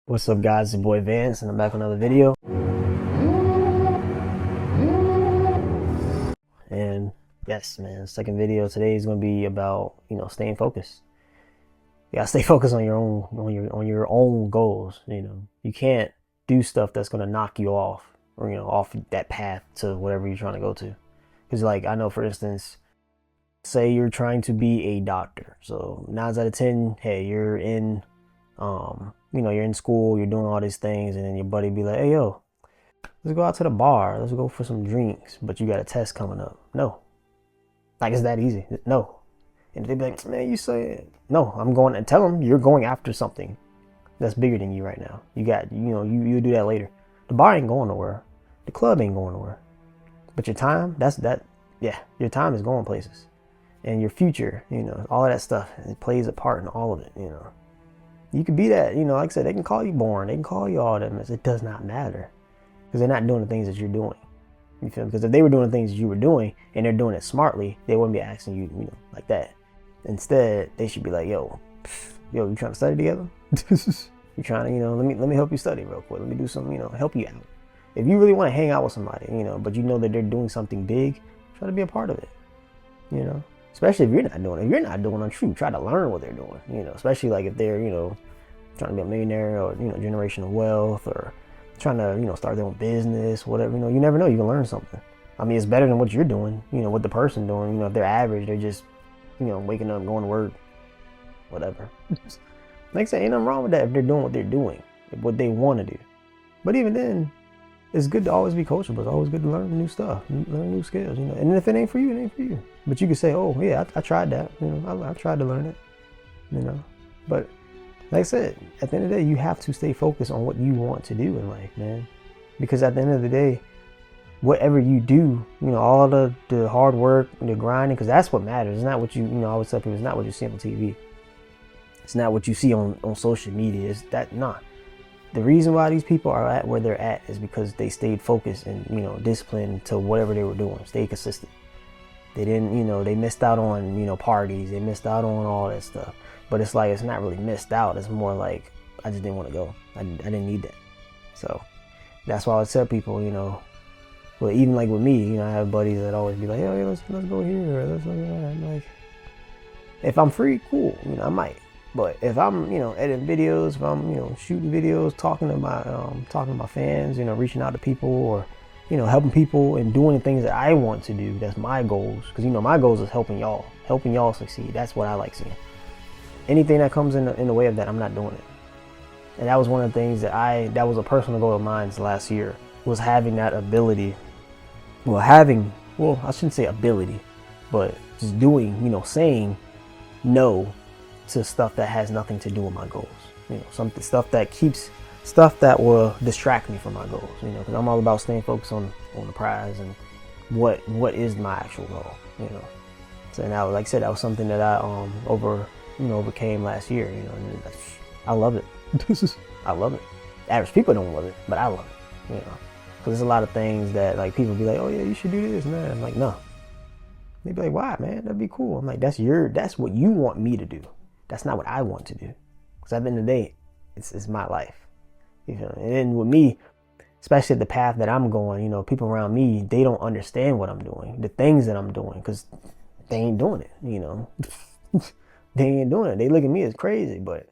What's up, guys? It's your boy Vance, and I'm back with another video. And yes, man, second video today is going to be about staying focused. You gotta stay focused on your own goals. You can't do stuff that's going to knock you off or off that path to whatever you're trying to go to. Because like I know, for instance, say you're trying to be a doctor. So 9 out of 10, hey, you're in you're in school, you're doing all these things, and then your buddy be like, hey, yo, let's go out to the bar, let's go for some drinks, but you got a test coming up. No. Like, it's that easy. No. And they be like, man, you say, no, I'm going to tell them you're going after something that's bigger than you right now. You do that later. The bar ain't going nowhere. The club ain't going nowhere. But your time, your time is going places. And your future, all of that stuff, it plays a part in all of it, You could be that, like I said, they can call you boring, they can call you all that mess. It does not matter. Because they're not doing the things that you're doing. You feel me? Because if they were doing the things that you were doing and they're doing it smartly, they wouldn't be asking you, like that. Instead, they should be like, yo, you trying to study together? You trying to, let me help you study real quick. Let me do some, help you out. If you really want to hang out with somebody, but you know that they're doing something big, try to be a part of it, Especially if you're not doing it. If you're not doing it, try to learn what they're doing, especially like if they're, trying to be a millionaire or, generational wealth or trying to, start their own business, whatever, you never know, you can learn something. I mean, it's better than what you're doing, what the person doing, if they're average, they're just, waking up, going to work, whatever. Like I said, ain't nothing wrong with that if they're doing what they're doing, what they want to do. But even then, it's good to always be coachable. It's always good to learn new stuff, learn new skills, And if it ain't for you, it ain't for you. But you can say, oh, yeah, I tried that. I tried to learn it, But like I said, at the end of the day, you have to stay focused on what you want to do in life, man. Because at the end of the day, whatever you do, all the hard work, the grinding, because that's what matters. It's not what I always tell people, it's not what you see on TV. It's not what you see on social media. It's that, nah. The reason why these people are at where they're at is because they stayed focused and, disciplined to whatever they were doing. Stay consistent. They didn't, they missed out on, parties. They missed out on all that stuff. But it's like, it's not really missed out. It's more like, I just didn't want to go. I didn't need that. So that's why I would tell people, well, even like with me, I have buddies that always be like, hey, let's go here or let's go there. I'm like, if I'm free, cool. I might. But if I'm, editing videos, if I'm, shooting videos, talking to my fans, reaching out to people or, helping people and doing the things that I want to do, that's my goals. Because, my goals is helping y'all succeed. That's what I like seeing. Anything that comes in the way of that, I'm not doing it. And that was one of the things that was a personal goal of mine last year, was having that ability. Well, I shouldn't say ability, but just doing, saying no to stuff that has nothing to do with my goals. Stuff that will distract me from my goals. Because I'm all about staying focused on the prize and what is my actual goal. So now, like I said, that was something that I overcame last year. And I love it. I love it. Average people don't love it, but I love it. Because there's a lot of things that like people be like, oh yeah, you should do this, man. I'm like, no. They be like, why, man? That'd be cool. I'm like, that's what you want me to do. That's not what I want to do. Because at the end of the day, it's my life. And then with me, especially the path that I'm going, people around me, they don't understand what I'm doing, the things that I'm doing, because they ain't doing it. They ain't doing it. They look at me as crazy, but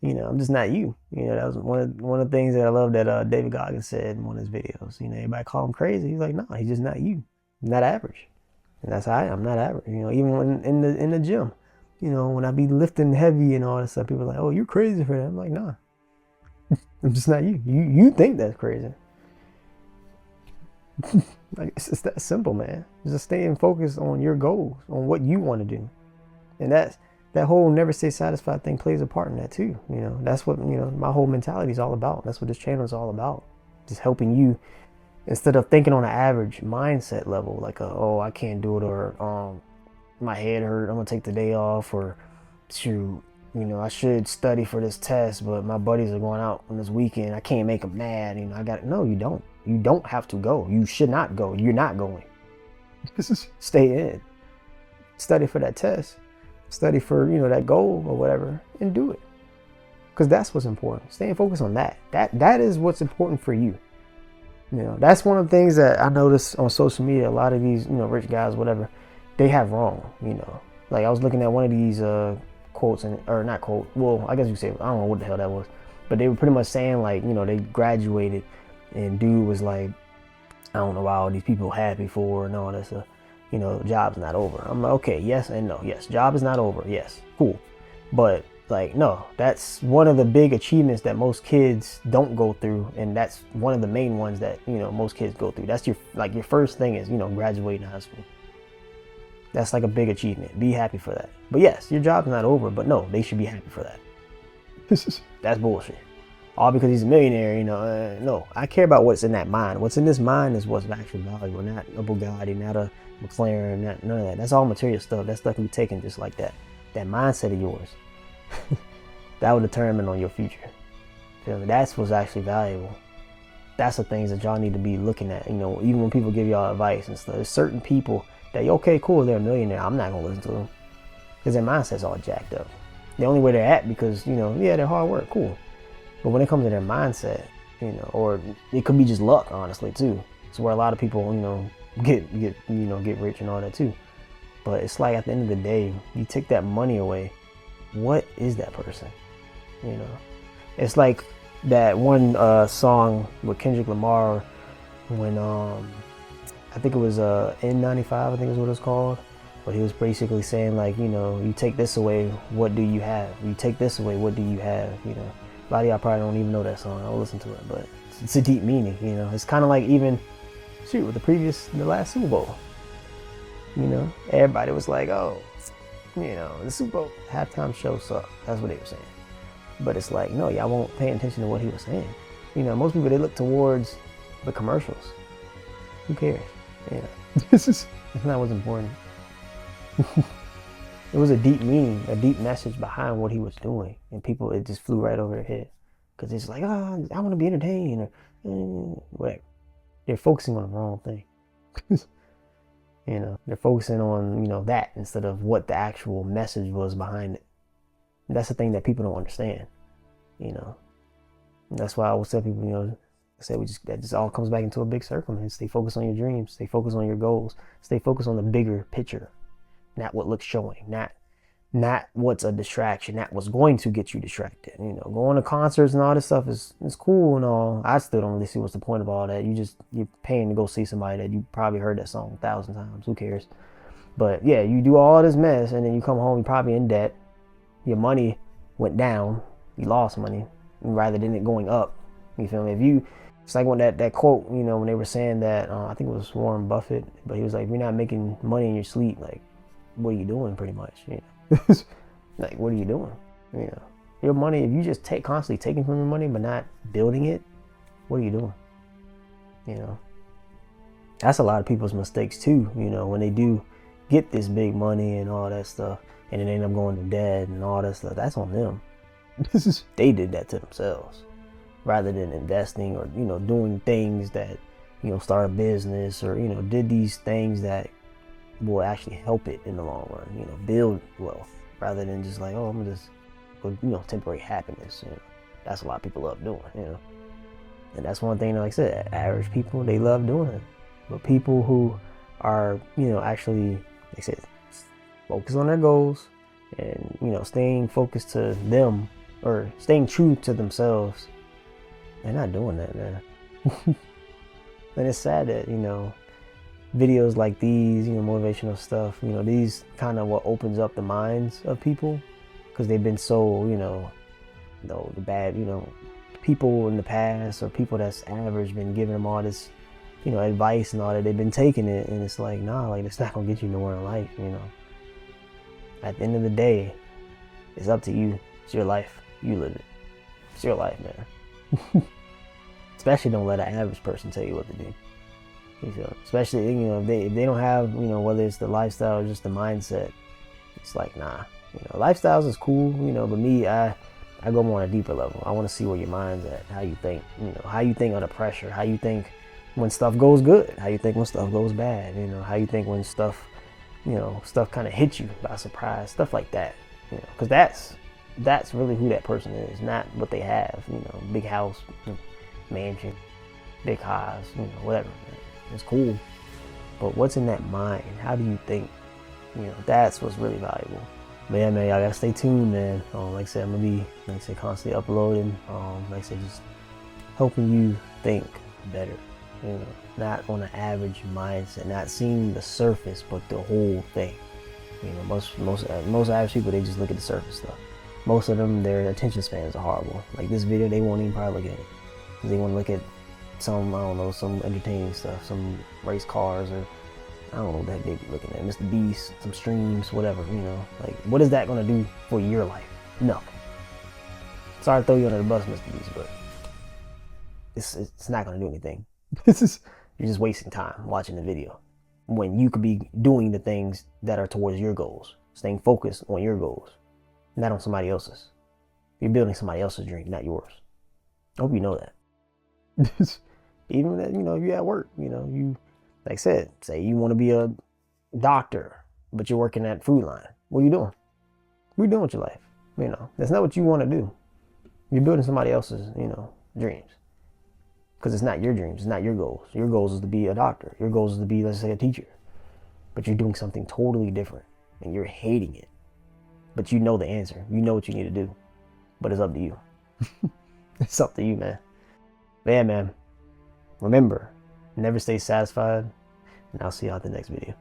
I'm just not you. That was one of the things that I love that David Goggins said in one of his videos. Everybody call him crazy. He's like, no, he's just not you. He's not average. And that's how I am. I'm not average. Even when in the gym, when I be lifting heavy and all that stuff, people are like, oh, you're crazy for that. I'm like, nah, I'm just not you. You think that's crazy. Like, it's just that simple, man. Just staying focused on your goals, on what you want to do. And that whole never stay satisfied thing plays a part in that too. That's what, my whole mentality is all about. That's what this channel is all about. Just helping you, instead of thinking on an average mindset level, like, oh, I can't do it, or my head hurt, I'm gonna take the day off, or shoot, I should study for this test, but my buddies are going out on this weekend, I can't make them mad, no, you don't have to go. You should not go. You're not going. Stay in, study for that test, study for that goal or whatever, and do it. because that's what's important. Staying focused on that. That is what's important for you. That's one of the things that I notice on social media. A lot of these, rich guys, whatever, they have wrong. Like I was looking at one of these quotes, or not quote. Well, I guess you say, I don't know what the hell that was, but they were pretty much saying like, they graduated, and dude was like, I don't know why all these people happy for and all this. Job's not over. I'm like, okay, yes and no. Yes, job is not over. Yes, cool, but like, no, that's one of the big achievements that most kids don't go through, and that's one of the main ones that most kids go through. That's your first thing is graduating high school. That's like a big achievement. Be happy for that. But yes, your job's not over, but no, they should be happy for that. That's bullshit. All because he's a millionaire, no. I care about what's in that mind. What's in this mind is what's actually valuable, not a Bugatti, not a McLaren, none of that. That's all material stuff. That stuff can be taken just like that. That mindset of yours, that will determine on your future. Feel me? That's what's actually valuable. That's the things that y'all need to be looking at. Even when people give y'all advice and stuff, there's certain people that, okay, cool, they're a millionaire. I'm not gonna listen to them because their mindset's all jacked up. The only way they're at because yeah, they're hard work, cool. But when it comes to their mindset, or it could be just luck, honestly, too. It's where a lot of people, get rich and all that too. But it's like at the end of the day, you take that money away, what is that person? It's like that one song with Kendrick Lamar when I think it was N95, I think is what it's called. But he was basically saying like, you take this away, what do you have? You take this away, what do you have? A lot of y'all probably don't even know that song. I'll listen to it, but it's a deep meaning. It's kind of like even with the last Super Bowl. Everybody was like, oh, the Super Bowl halftime show sucked. That's what they were saying. But it's like, no, y'all won't pay attention to what he was saying. Most people, they look towards the commercials. Who cares? That's not what's important. It was a deep meaning, a deep message behind what he was doing, and people, it just flew right over their head because it's like, oh, I want to be entertained, or whatever. They're focusing on the wrong thing. They're focusing on that instead of what the actual message was behind it. And that's the thing that people don't understand. And that's why I always tell people, that just all comes back into a big circle, man. Stay focused on your dreams. Stay focused on your goals. Stay focused on the bigger picture. Not what looks showing, not what's a distraction, not what's going to get you distracted. Going to concerts and all this stuff is cool and all. I still don't really see what's the point of all that. You're paying to go see somebody that you probably heard that song 1,000 times. Who cares? But yeah, you do all this mess and then you come home, you're probably in debt. Your money went down. You lost money rather than it going up. You feel me? It's like when that quote, when they were saying that, I think it was Warren Buffett, but he was like, if you're not making money in your sleep, like, what are you doing pretty much? Like, what are you doing? Your money, if you just constantly taking from your money but not building it, what are you doing? That's a lot of people's mistakes too, when they do get this big money and all that stuff and then they end up going to debt and all that stuff. That's on them. They did that to themselves rather than investing or doing things that start a business or did these things that will actually help it in the long run, build wealth rather than just like, oh, I'm just, temporary happiness. That's a lot of people love doing, and that's one thing, like I said, average people, they love doing it. But people who are, actually, like I said, focus on their goals and, staying focused to them or staying true to themselves, they're not doing that, man. And it's sad that, videos like these, motivational stuff, these kind of what opens up the minds of people because they've been so, the bad, people in the past or people that's average been giving them all this, advice and all that. They've been taking it and it's like, nah, like it's not gonna get you nowhere in life, At the end of the day, it's up to you. It's your life. You live it. It's your life, man. Especially don't let an average person tell you what to do. Especially, if they don't have, whether it's the lifestyle or just the mindset, it's like, nah, lifestyles is cool, but me, I go more on a deeper level. I want to see where your mind's at, how you think, how you think under pressure, how you think when stuff goes good, how you think when stuff goes bad, how you think when stuff, stuff kind of hits you by surprise, stuff like that, because that's really who that person is, not what they have. Big house, mansion, big highs, whatever. It's cool, but what's in that mind? How do you think? That's what's really valuable. But yeah, man, y'all gotta stay tuned, man. Like I said, I'm gonna be, constantly uploading. Like I said, just helping you think better. Not on an average mindset, not seeing the surface, but the whole thing. Most average people, they just look at the surface stuff. Most of them, their attention spans are horrible. Like this video, they won't even probably look at it. They want to look at some, I don't know, some entertaining stuff, some race cars, or I don't know what the heck they be looking at. Mr. Beast, some streams, whatever, Like, what is that going to do for your life? Nothing. Sorry to throw you under the bus, Mr. Beast, but it's not going to do anything. You're just wasting time watching the video when you could be doing the things that are towards your goals, staying focused on your goals, not on somebody else's. You're building somebody else's dream, not yours. I hope you know that. Even that, if you're at work, you, like I said, say you want to be a doctor, but you're working at Food Line. What are you doing? What are you doing with your life? That's not what you want to do. You're building somebody else's, dreams. Because it's not your dreams, it's not your goals. Your goals is to be a doctor. Your goals is to be, let's say, a teacher. But you're doing something totally different, and you're hating it. But you know the answer. You know what you need to do. But it's up to you. It's up to you, man. But yeah, man. Remember, never stay satisfied. And I'll see you at the next video.